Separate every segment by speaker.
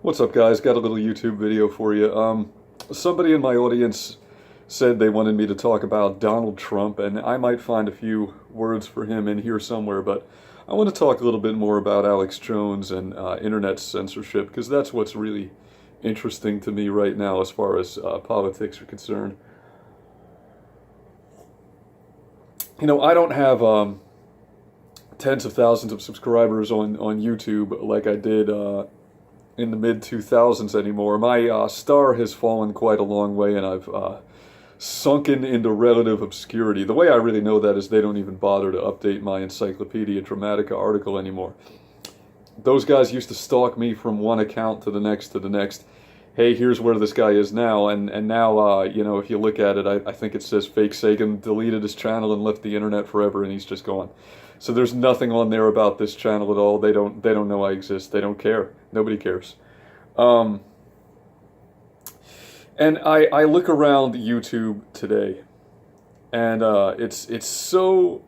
Speaker 1: What's up, guys? Got a little YouTube video for you. Somebody in my audience said they wanted me to talk about Donald Trump, and I might find a few words for him in here somewhere, but I want to talk a little bit more about Alex Jones and internet censorship, because that's what's really interesting to me right now as far as politics are concerned. You know, I don't have tens of thousands of subscribers on YouTube like I did in the mid-2000s anymore. My star has fallen quite a long way, and I've sunken into relative obscurity. The way I really know that is they don't even bother to update my Encyclopedia Dramatica article anymore. Those guys used to stalk me from one account to the next to the next. Hey, here's where this guy is now, and now, you know, if you look at it, I think it says fake Sagan deleted his channel and left the internet forever, and he's just gone. So there's nothing on there about this channel at all. They don't know I exist. They don't care. Nobody cares. And I look around YouTube today, and it's so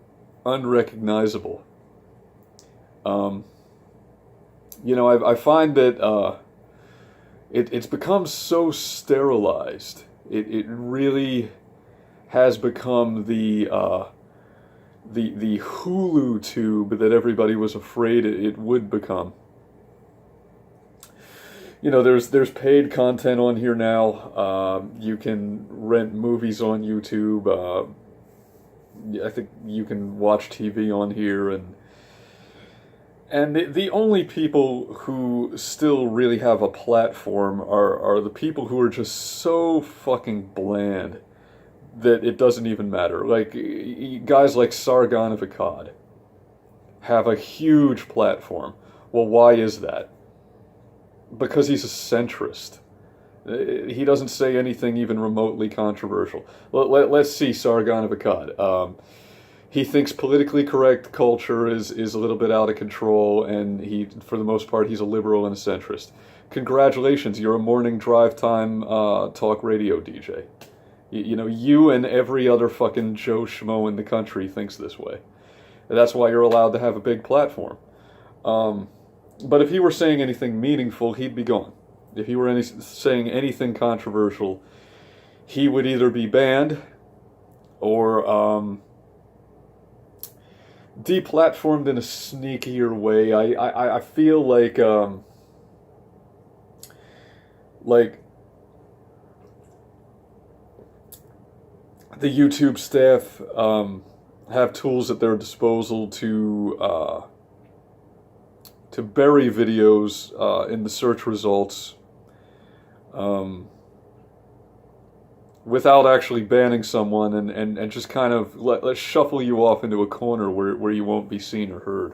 Speaker 1: unrecognizable. You know, I find that it's become so sterilized. It really has become the Hulu tube that everybody was afraid it would become. You know, there's paid content on here now. You can rent movies on YouTube. I think you can watch TV on here, and the only people who still really have a platform are the people who are just so fucking bland that it doesn't even matter. Like, guys like Sagan have a huge platform. Well, why is that? Because he's a centrist. He doesn't say anything even remotely controversial. Let's see Sagan. He thinks politically correct culture is a little bit out of control, and for the most part, he's a liberal and a centrist. Congratulations, you're a morning drive time talk radio DJ. You know, you and every other fucking Joe Schmo in the country thinks this way. That's why you're allowed to have a big platform. But if he were saying anything meaningful, he'd be gone. If he were saying anything controversial, he would either be banned or deplatformed in a sneakier way. I feel like the YouTube staff have tools at their disposal to bury videos in the search results without actually banning someone, and just kind of let's shuffle you off into a corner where you won't be seen or heard.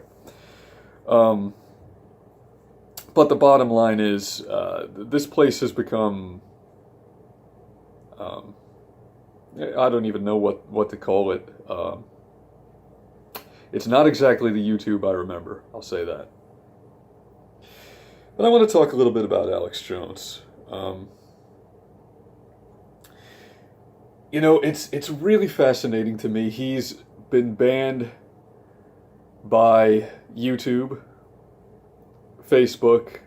Speaker 1: But the bottom line is, this place has become, I don't even know what to call it. It's not exactly the YouTube I remember, I'll say that. But I want to talk a little bit about Alex Jones. You know, it's really fascinating to me. He's been banned by YouTube, Facebook,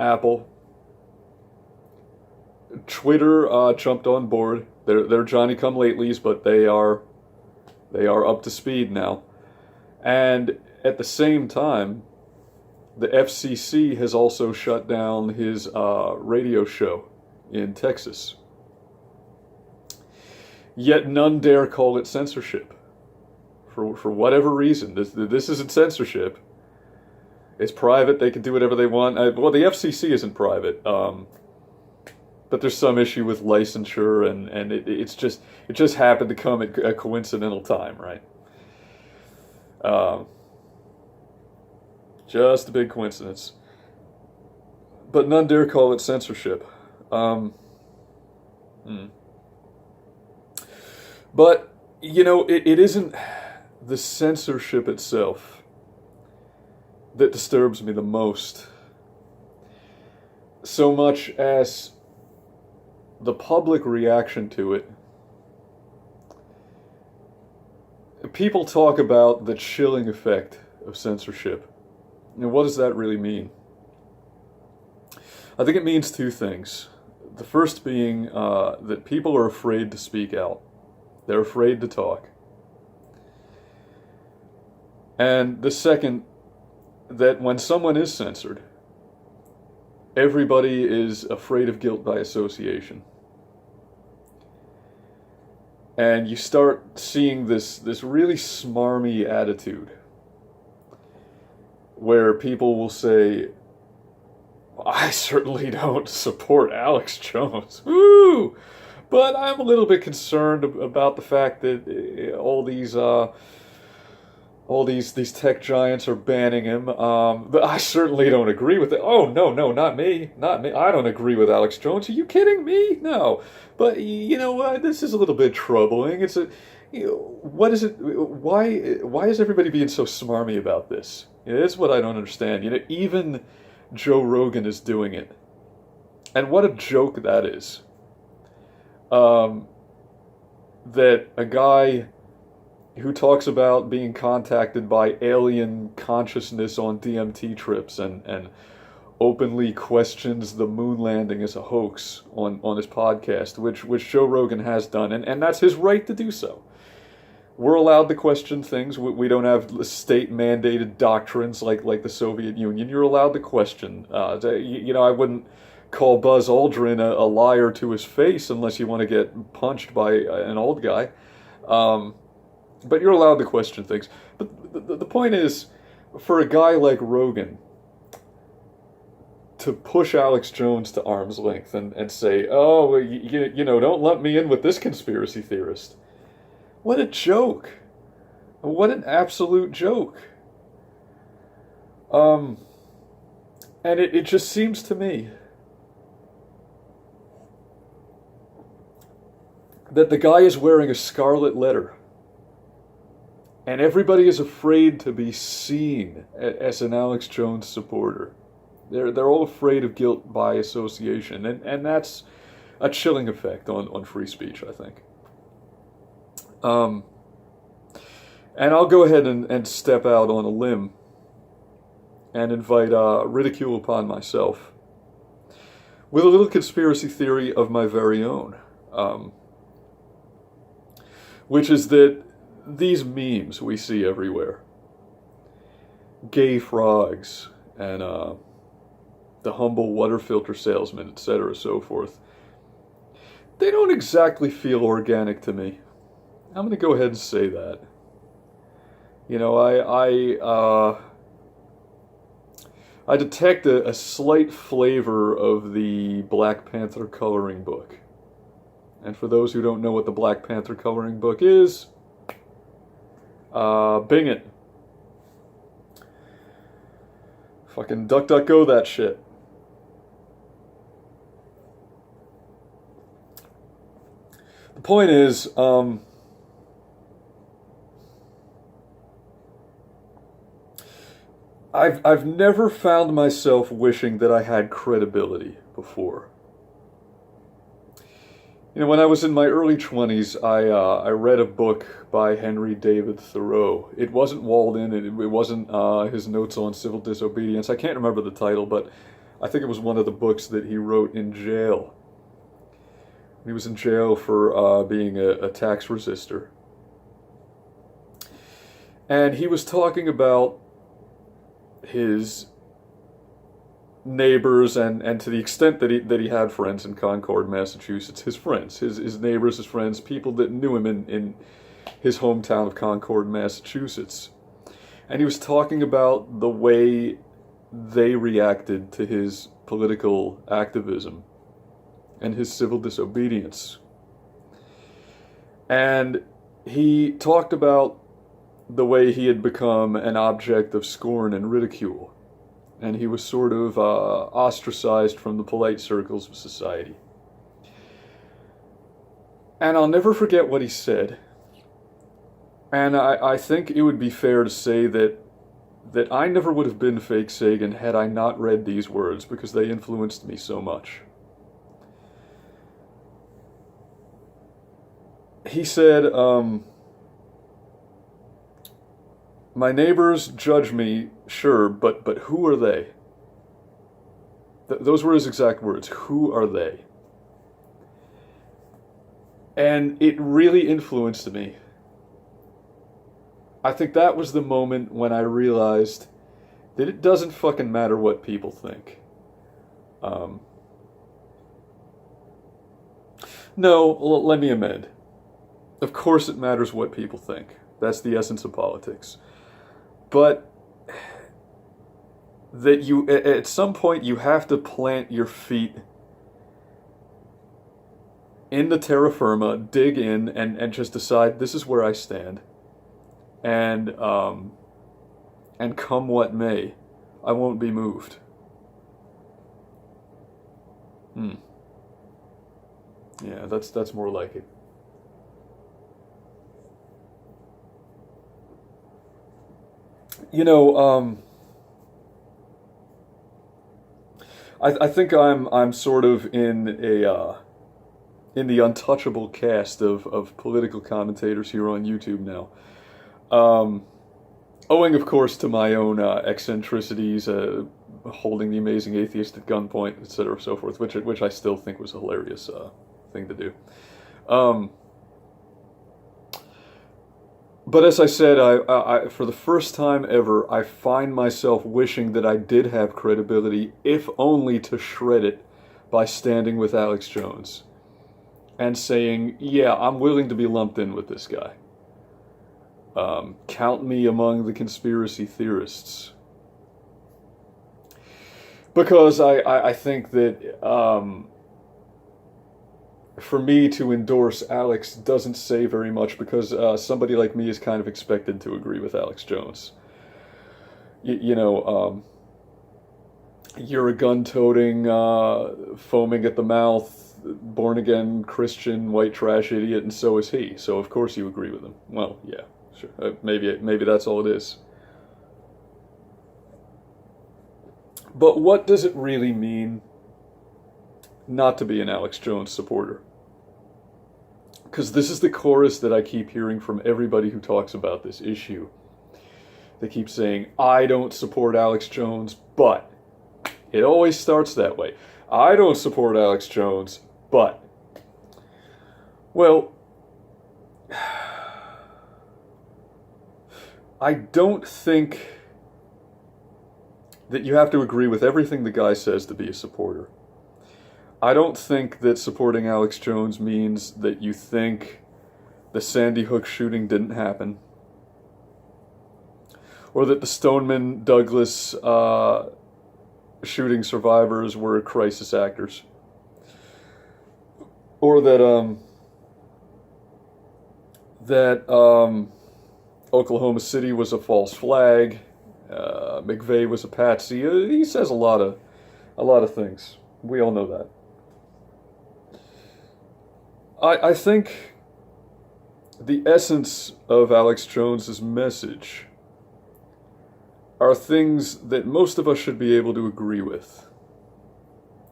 Speaker 1: Apple. Twitter jumped on board. They're Johnny-come-latelys, but they are up to speed now. And at the same time, the FCC has also shut down his radio show in Texas. Yet none dare call it censorship. For whatever reason, this isn't censorship. It's private. They can do whatever they want. Well, the FCC isn't private, but there's some issue with licensure, and it just happened to come at a coincidental time, right? Just a big coincidence. But none dare call it censorship. But, you know, it isn't the censorship itself that disturbs me the most, so much as the public reaction to it. People talk about the chilling effect of censorship. And what does that really mean? I think it means two things. The first being that people are afraid to speak out. They're afraid to talk. And the second, that when someone is censored, everybody is afraid of guilt by association. And you start seeing this really smarmy attitude where people will say, I certainly don't support Alex Jones. Woo! But I'm a little bit concerned about the fact that all these tech giants are banning him. But I certainly don't agree with it. Oh, no, not me. Not me. I don't agree with Alex Jones. Are you kidding me? No. But you know what? This is a little bit troubling. It's a, what is it? Why is everybody being so smarmy about this? That's what I don't understand. Even Joe Rogan is doing it, and what a joke that is. That a guy who talks about being contacted by alien consciousness on DMT trips and openly questions the moon landing as a hoax on his podcast, which Joe Rogan has done, and that's his right to do so. We're allowed to question things. We don't have state-mandated doctrines like the Soviet Union. You're allowed to question. I wouldn't call Buzz Aldrin a liar to his face unless you want to get punched by an old guy. But you're allowed to question things. But the point is, for a guy like Rogan to push Alex Jones to arm's length and say, oh, well, don't lump me in with this conspiracy theorist. What a joke. What an absolute joke. And it just seems to me that the guy is wearing a scarlet letter. And everybody is afraid to be seen as an Alex Jones supporter. They're all afraid of guilt by association. And that's a chilling effect on free speech, I think. And I'll go ahead and step out on a limb and invite ridicule upon myself with a little conspiracy theory of my very own, which is that these memes we see everywhere, gay frogs and the humble water filter salesman, etc., so forth, they don't exactly feel organic to me. I'm going to go ahead and say that. I detect a slight flavor of the Black Panther coloring book. And for those who don't know what the Black Panther coloring book is, bing it. Fucking DuckDuckGo that shit. The point is, I've never found myself wishing that I had credibility before. When I was in my early 20s, I read a book by Henry David Thoreau. It wasn't Walden, it wasn't his notes on civil disobedience. I can't remember the title, but I think it was one of the books that he wrote in jail. He was in jail for being a tax resistor. And he was talking about his neighbors and to the extent that he had friends in Concord, Massachusetts, his friends, his neighbors, his friends, people that knew him in his hometown of Concord, Massachusetts. And he was talking about the way they reacted to his political activism and his civil disobedience. And he talked about the way he had become an object of scorn and ridicule. And he was sort of ostracized from the polite circles of society. And I'll never forget what he said. And I think it would be fair to say that I never would have been fake Sagan had I not read these words, because they influenced me so much. He said, my neighbors judge me, sure, but who are they? Those were his exact words. Who are they? And it really influenced me. I think that was the moment when I realized that it doesn't fucking matter what people think. No, let me amend. Of course it matters what people think. That's the essence of politics. But that you, at some point, you have to plant your feet in the terra firma, dig in, and just decide, this is where I stand. And come what may, I won't be moved. Yeah, that's more like it. You know, I think I'm sort of in the untouchable cast of political commentators here on YouTube now. Owing, of course, to my own eccentricities, holding the amazing atheist at gunpoint, etc., so forth, which I still think was a hilarious thing to do. But as I said, I for the first time ever, I find myself wishing that I did have credibility, if only to shred it by standing with Alex Jones and saying, yeah, I'm willing to be lumped in with this guy. Count me among the conspiracy theorists. Because I think that for me to endorse Alex doesn't say very much, because somebody like me is kind of expected to agree with Alex Jones. You know, you're a gun-toting, foaming at the mouth, born-again Christian, white trash idiot, and so is he. So of course you agree with him. Well, yeah, sure. Maybe that's all it is. But what does it really mean not to be an Alex Jones supporter? Because this is the chorus that I keep hearing from everybody who talks about this issue. They keep saying, I don't support Alex Jones, but. It always starts that way. I don't support Alex Jones, but. Well, I don't think that you have to agree with everything the guy says to be a supporter. I don't think that supporting Alex Jones means that you think the Sandy Hook shooting didn't happen, or that the Stoneman Douglas shooting survivors were crisis actors, or that Oklahoma City was a false flag, McVeigh was a patsy. He says a lot of things. We all know that. I think the essence of Alex Jones's message are things that most of us should be able to agree with.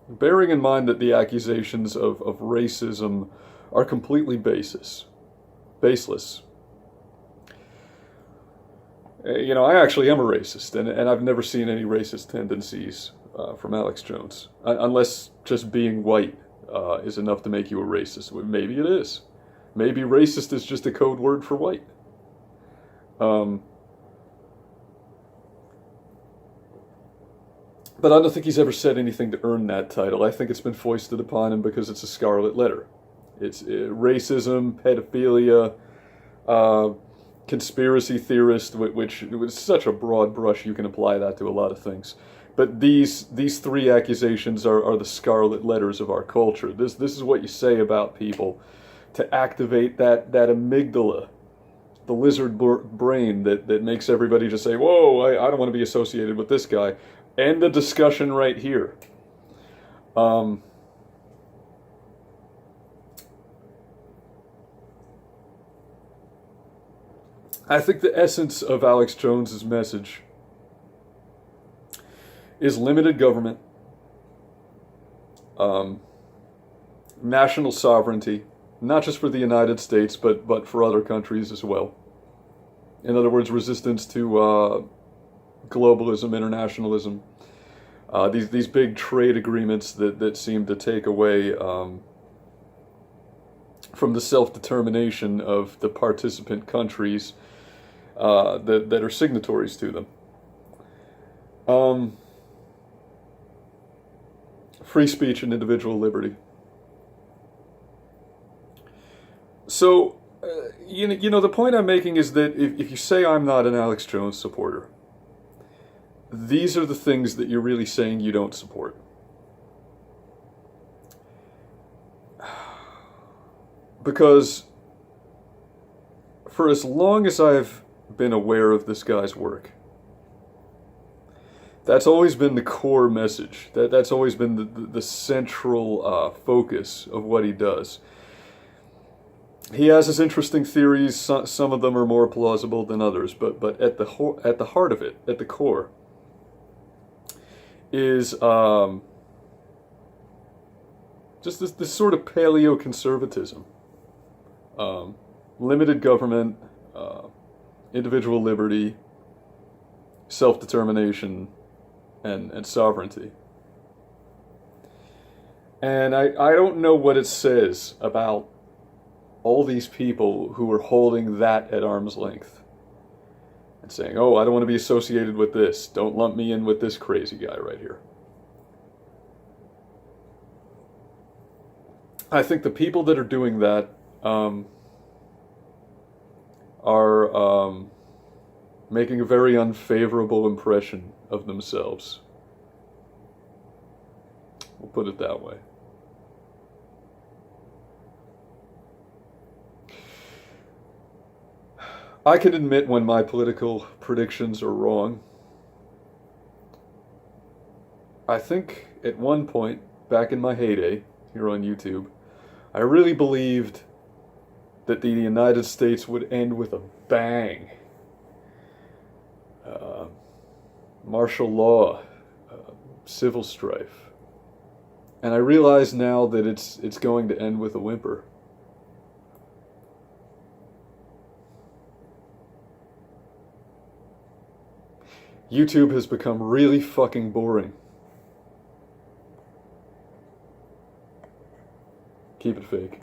Speaker 1: Bearing in mind that the accusations of racism are completely baseless. You know, I actually am a racist, and I've never seen any racist tendencies from Alex Jones. Unless just being white is enough to make you a racist. Maybe it is. Maybe racist is just a code word for white. But I don't think he's ever said anything to earn that title. I think it's been foisted upon him because it's a scarlet letter. It's racism, pedophilia, conspiracy theorist, which it was such a broad brush, you can apply that to a lot of things. But these three accusations are the scarlet letters of our culture. This is what you say about people to activate that amygdala, the lizard brain that makes everybody just say, whoa, I don't want to be associated with this guy. End the discussion right here. I think the essence of Alex Jones's message is limited government, national sovereignty, not just for the United States, but for other countries as well. In other words, resistance to globalism, internationalism, These big trade agreements that seem to take away from the self-determination of the participant countries that are signatories to them. Free speech and individual liberty. So, you know, the point I'm making is that if you say I'm not an Alex Jones supporter, these are the things that you're really saying you don't support. Because for as long as I've been aware of this guy's work, that's always been the core message. That's always been the central focus of what he does. He has his interesting theories. Some of them are more plausible than others, but at the heart of it, at the core, is just this sort of paleo-conservatism. Limited government, individual liberty, self-determination, and sovereignty. And I don't know what it says about all these people who are holding that at arm's length and saying, oh, I don't want to be associated with this. Don't lump me in with this crazy guy right here. I think the people that are doing that are making a very unfavorable impression of themselves. We'll put it that way. I can admit when my political predictions are wrong. I think at one point, back in my heyday here on YouTube, I really believed that the United States would end with a bang. Martial law, civil strife. And I realize now that it's going to end with a whimper. YouTube has become really fucking boring. Keep it fake.